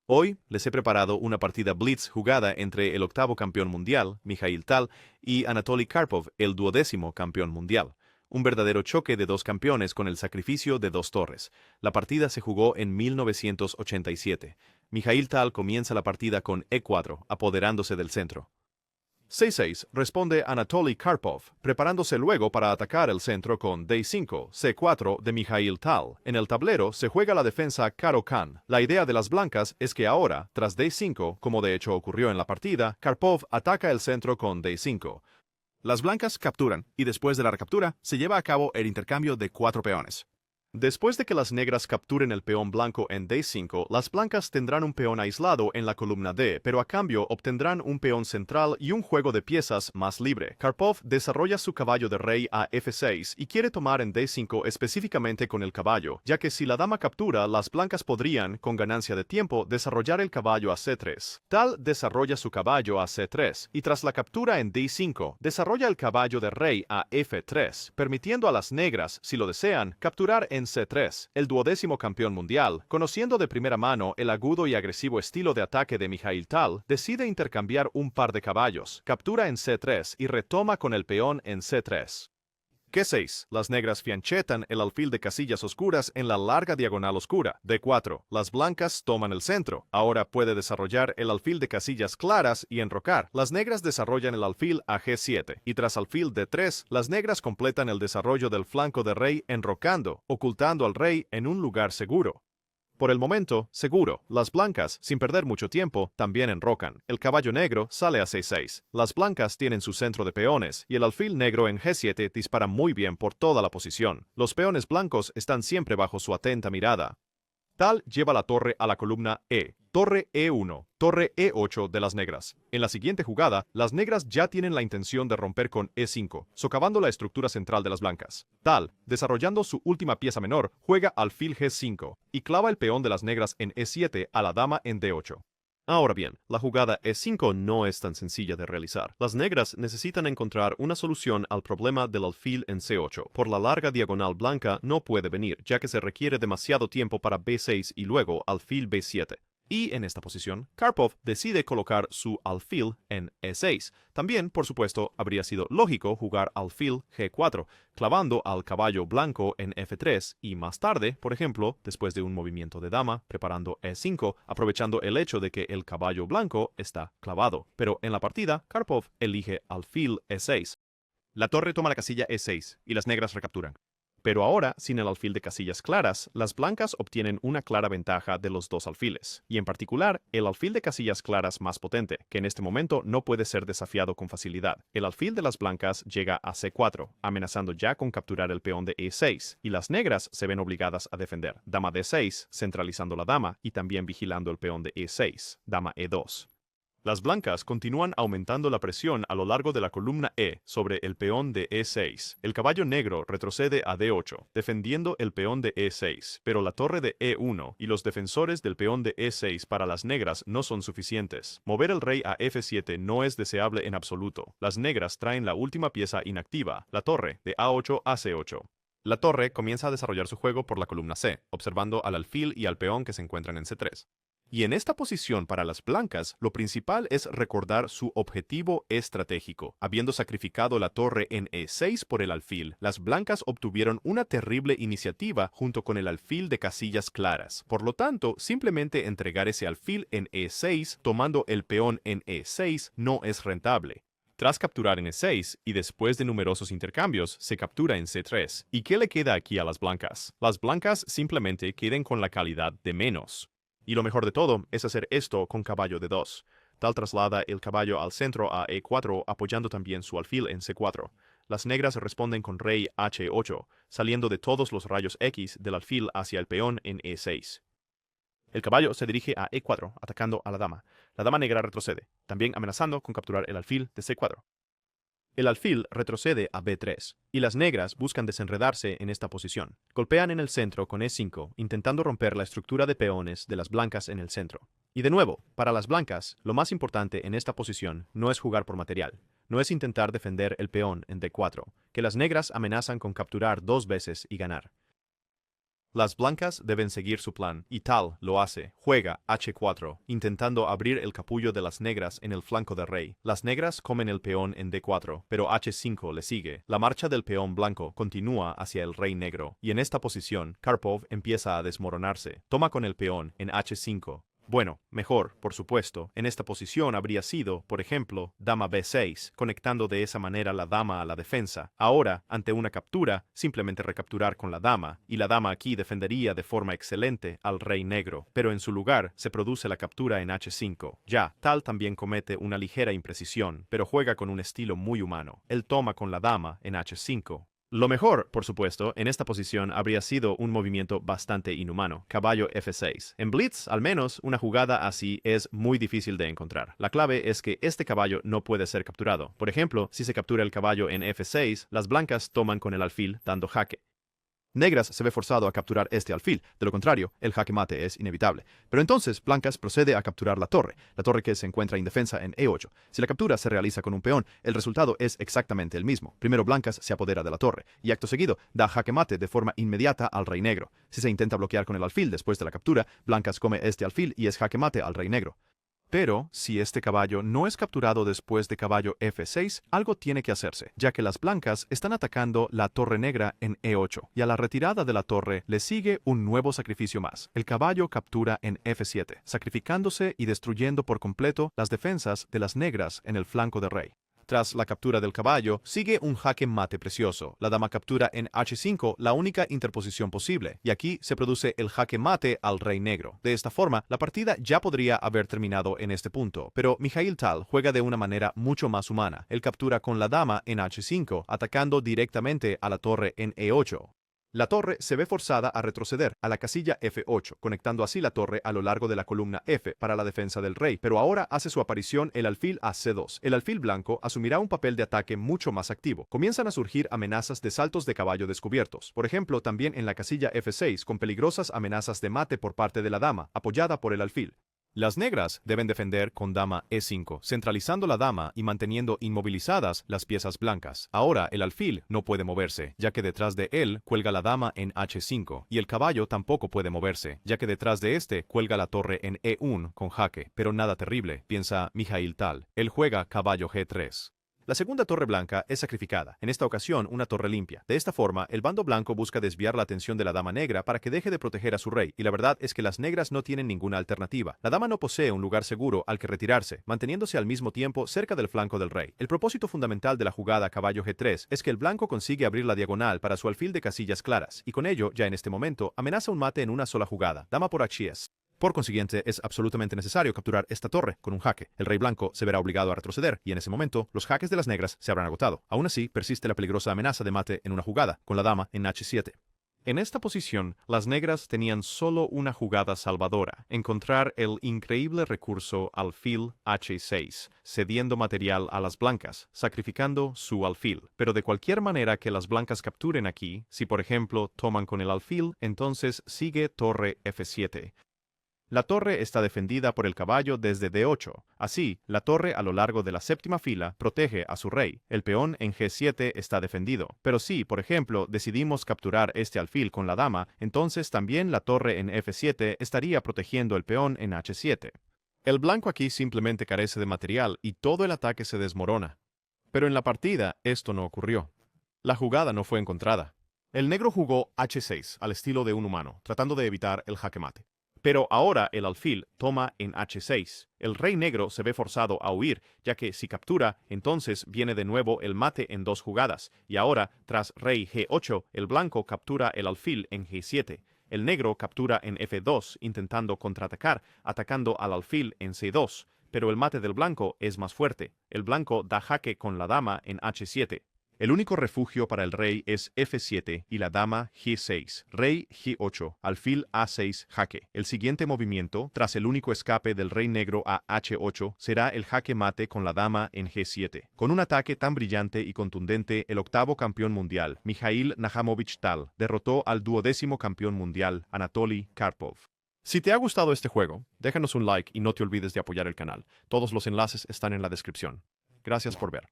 Hoy les he preparado una partida Blitz jugada entre el octavo campeón mundial, Mikhail Tal, y Anatoly Karpov, el 12º campeón mundial. Un verdadero choque de dos campeones con el sacrificio de dos torres. La partida se jugó en 1987. Mikhail Tal comienza la partida con E4, apoderándose del centro. C6 responde Anatoly Karpov, preparándose luego para atacar el centro con D5, C4 de Mikhail Tal. En el tablero se juega la defensa Caro-Kann. La idea de las blancas es que ahora, tras D5, como de hecho ocurrió en la partida, Karpov ataca el centro con D5. Las blancas capturan, y después de la recaptura, se lleva a cabo el intercambio de 4 peones. Después de que las negras capturen el peón blanco en D5, las blancas tendrán un peón aislado en la columna D, pero a cambio obtendrán un peón central y un juego de piezas más libre. Karpov desarrolla su caballo de rey a F6 y quiere tomar en D5 específicamente con el caballo, ya que si la dama captura, las blancas podrían, con ganancia de tiempo, desarrollar el caballo a C3. Tal desarrolla su caballo a C3 y tras la captura en D5, desarrolla el caballo de rey a F3, permitiendo a las negras, si lo desean, capturar en C3. El 12º campeón mundial, conociendo de primera mano el agudo y agresivo estilo de ataque de Mikhail Tal, decide intercambiar un par de caballos, captura en C3 y retoma con el peón en C3. G6. Las negras fianchetan el alfil de casillas oscuras en la larga diagonal oscura. D4. Las blancas toman el centro. Ahora puede desarrollar el alfil de casillas claras y enrocar. Las negras desarrollan el alfil a G7. Y tras alfil D3, las negras completan el desarrollo del flanco de rey enrocando, ocultando al rey en un lugar seguro. Por el momento, seguro, las blancas, sin perder mucho tiempo, también enrocan. El caballo negro sale a C6. Las blancas tienen su centro de peones, y el alfil negro en G7 dispara muy bien por toda la posición. Los peones blancos están siempre bajo su atenta mirada. Tal lleva la torre a la columna E. Torre E1, torre E8 de las negras. En la siguiente jugada, las negras ya tienen la intención de romper con E5, socavando la estructura central de las blancas. Tal, desarrollando su última pieza menor, juega alfil G5 y clava el peón de las negras en E7 a la dama en D8. Ahora bien, la jugada E5 no es tan sencilla de realizar. Las negras necesitan encontrar una solución al problema del alfil en C8. Por la larga diagonal blanca no puede venir, ya que se requiere demasiado tiempo para B6 y luego alfil B7. Y en esta posición, Karpov decide colocar su alfil en E6. También, por supuesto, habría sido lógico jugar alfil G4, clavando al caballo blanco en F3 y más tarde, por ejemplo, después de un movimiento de dama, preparando E5, aprovechando el hecho de que el caballo blanco está clavado. Pero en la partida, Karpov elige alfil E6. La torre toma la casilla E6 y las negras recapturan. Pero ahora, sin el alfil de casillas claras, las blancas obtienen una clara ventaja de los dos alfiles, y en particular, el alfil de casillas claras más potente, que en este momento no puede ser desafiado con facilidad. El alfil de las blancas llega a C4, amenazando ya con capturar el peón de E6, y las negras se ven obligadas a defender. Dama D6, centralizando la dama, y también vigilando el peón de E6, dama E2. Las blancas continúan aumentando la presión a lo largo de la columna E sobre el peón de E6. El caballo negro retrocede a D8, defendiendo el peón de E6, pero la torre de E1 y los defensores del peón de E6 para las negras no son suficientes. Mover el rey a F7 no es deseable en absoluto. Las negras traen la última pieza inactiva, la torre, de A8 a C8. La torre comienza a desarrollar su juego por la columna C, observando al alfil y al peón que se encuentran en C3. Y en esta posición para las blancas, lo principal es recordar su objetivo estratégico. Habiendo sacrificado la torre en E6 por el alfil, las blancas obtuvieron una terrible iniciativa junto con el alfil de casillas claras. Por lo tanto, simplemente entregar ese alfil en E6, tomando el peón en E6, no es rentable. Tras capturar en E6 y después de numerosos intercambios, se captura en C3. ¿Y qué le queda aquí a las blancas? Las blancas simplemente quedan con la calidad de menos. Y lo mejor de todo es hacer esto con caballo de 2. Tal traslada el caballo al centro a E4, apoyando también su alfil en C4. Las negras responden con rey H8, saliendo de todos los rayos X del alfil hacia el peón en E6. El caballo se dirige a E4, atacando a la dama. La dama negra retrocede, también amenazando con capturar el alfil de C4. El alfil retrocede a B3, y las negras buscan desenredarse en esta posición. Golpean en el centro con E5, intentando romper la estructura de peones de las blancas en el centro. Y de nuevo, para las blancas, lo más importante en esta posición no es jugar por material, no es intentar defender el peón en D4, que las negras amenazan con capturar 2 veces y ganar. Las blancas deben seguir su plan, y Tal lo hace. Juega H4, intentando abrir el capullo de las negras en el flanco del rey. Las negras comen el peón en D4, pero H5 le sigue. La marcha del peón blanco continúa hacia el rey negro, y en esta posición, Karpov empieza a desmoronarse. Toma con el peón en H5. Bueno, mejor, por supuesto, en esta posición habría sido, por ejemplo, dama B6, conectando de esa manera la dama a la defensa. Ahora, ante una captura, simplemente recapturar con la dama, y la dama aquí defendería de forma excelente al rey negro, pero en su lugar se produce la captura en H5. Ya, Tal también comete una ligera imprecisión, pero juega con un estilo muy humano. Él toma con la dama en H5. Lo mejor, por supuesto, en esta posición habría sido un movimiento bastante inhumano, caballo F6. En Blitz, al menos, una jugada así es muy difícil de encontrar. La clave es que este caballo no puede ser capturado. Por ejemplo, si se captura el caballo en F6, las blancas toman con el alfil dando jaque. Negras se ve forzado a capturar este alfil, de lo contrario, el jaque mate es inevitable. Pero entonces Blancas procede a capturar la torre que se encuentra indefensa en E8. Si la captura se realiza con un peón, el resultado es exactamente el mismo. Primero Blancas se apodera de la torre, y acto seguido da jaque mate de forma inmediata al rey negro. Si se intenta bloquear con el alfil después de la captura, Blancas come este alfil y es jaque mate al rey negro. Pero, si este caballo no es capturado después de caballo F6, algo tiene que hacerse, ya que las blancas están atacando la torre negra en E8, y a la retirada de la torre le sigue un nuevo sacrificio más. El caballo captura en F7, sacrificándose y destruyendo por completo las defensas de las negras en el flanco del rey. Tras la captura del caballo, sigue un jaque mate precioso. La dama captura en H5, la única interposición posible, y aquí se produce el jaque mate al rey negro. De esta forma, la partida ya podría haber terminado en este punto, pero Mikhail Tal juega de una manera mucho más humana. Él captura con la dama en H5, atacando directamente a la torre en E8. La torre se ve forzada a retroceder a la casilla F8, conectando así la torre a lo largo de la columna F para la defensa del rey, pero ahora hace su aparición el alfil a C2. El alfil blanco asumirá un papel de ataque mucho más activo. Comienzan a surgir amenazas de saltos de caballo descubiertos, por ejemplo también en la casilla F6, con peligrosas amenazas de mate por parte de la dama, apoyada por el alfil. Las negras deben defender con dama E5, centralizando la dama y manteniendo inmovilizadas las piezas blancas. Ahora el alfil no puede moverse, ya que detrás de él cuelga la dama en H5, y el caballo tampoco puede moverse, ya que detrás de este cuelga la torre en E1 con jaque. Pero nada terrible, piensa Mikhail Tal. Él juega caballo G3. La segunda torre blanca es sacrificada, en esta ocasión una torre limpia. De esta forma, el bando blanco busca desviar la atención de la dama negra para que deje de proteger a su rey, y la verdad es que las negras no tienen ninguna alternativa. La dama no posee un lugar seguro al que retirarse, manteniéndose al mismo tiempo cerca del flanco del rey. El propósito fundamental de la jugada caballo G3 es que el blanco consigue abrir la diagonal para su alfil de casillas claras, y con ello, ya en este momento, amenaza un mate en una sola jugada, dama por H10. Por consiguiente, es absolutamente necesario capturar esta torre con un jaque. El rey blanco se verá obligado a retroceder, y en ese momento, los jaques de las negras se habrán agotado. Aún así, persiste la peligrosa amenaza de mate en una jugada, con la dama en H7. En esta posición, las negras tenían solo una jugada salvadora, encontrar el increíble recurso alfil H6, cediendo material a las blancas, sacrificando su alfil. Pero de cualquier manera que las blancas capturen aquí, si por ejemplo toman con el alfil, entonces sigue torre F7. La torre está defendida por el caballo desde D8. Así, la torre a lo largo de la séptima fila protege a su rey. El peón en G7 está defendido. Pero si, por ejemplo, decidimos capturar este alfil con la dama, entonces también la torre en F7 estaría protegiendo el peón en H7. El blanco aquí simplemente carece de material y todo el ataque se desmorona. Pero en la partida esto no ocurrió. La jugada no fue encontrada. El negro jugó H6 al estilo de un humano, tratando de evitar el jaque mate. Pero ahora el alfil toma en H6. El rey negro se ve forzado a huir, ya que si captura, entonces viene de nuevo el mate en dos jugadas, y ahora, tras rey G8, el blanco captura el alfil en G7. El negro captura en F2, intentando contraatacar, atacando al alfil en C2, pero el mate del blanco es más fuerte. El blanco da jaque con la dama en H7. El único refugio para el rey es F7 y la dama G6, rey G8, alfil A6, jaque. El siguiente movimiento, tras el único escape del rey negro a H8, será el jaque mate con la dama en G7. Con un ataque tan brillante y contundente, el octavo campeón mundial, Mikhail Najamovich Tal, derrotó al 12º campeón mundial, Anatoly Karpov. Si te ha gustado este juego, déjanos un like y no te olvides de apoyar el canal. Todos los enlaces están en la descripción. Gracias por ver.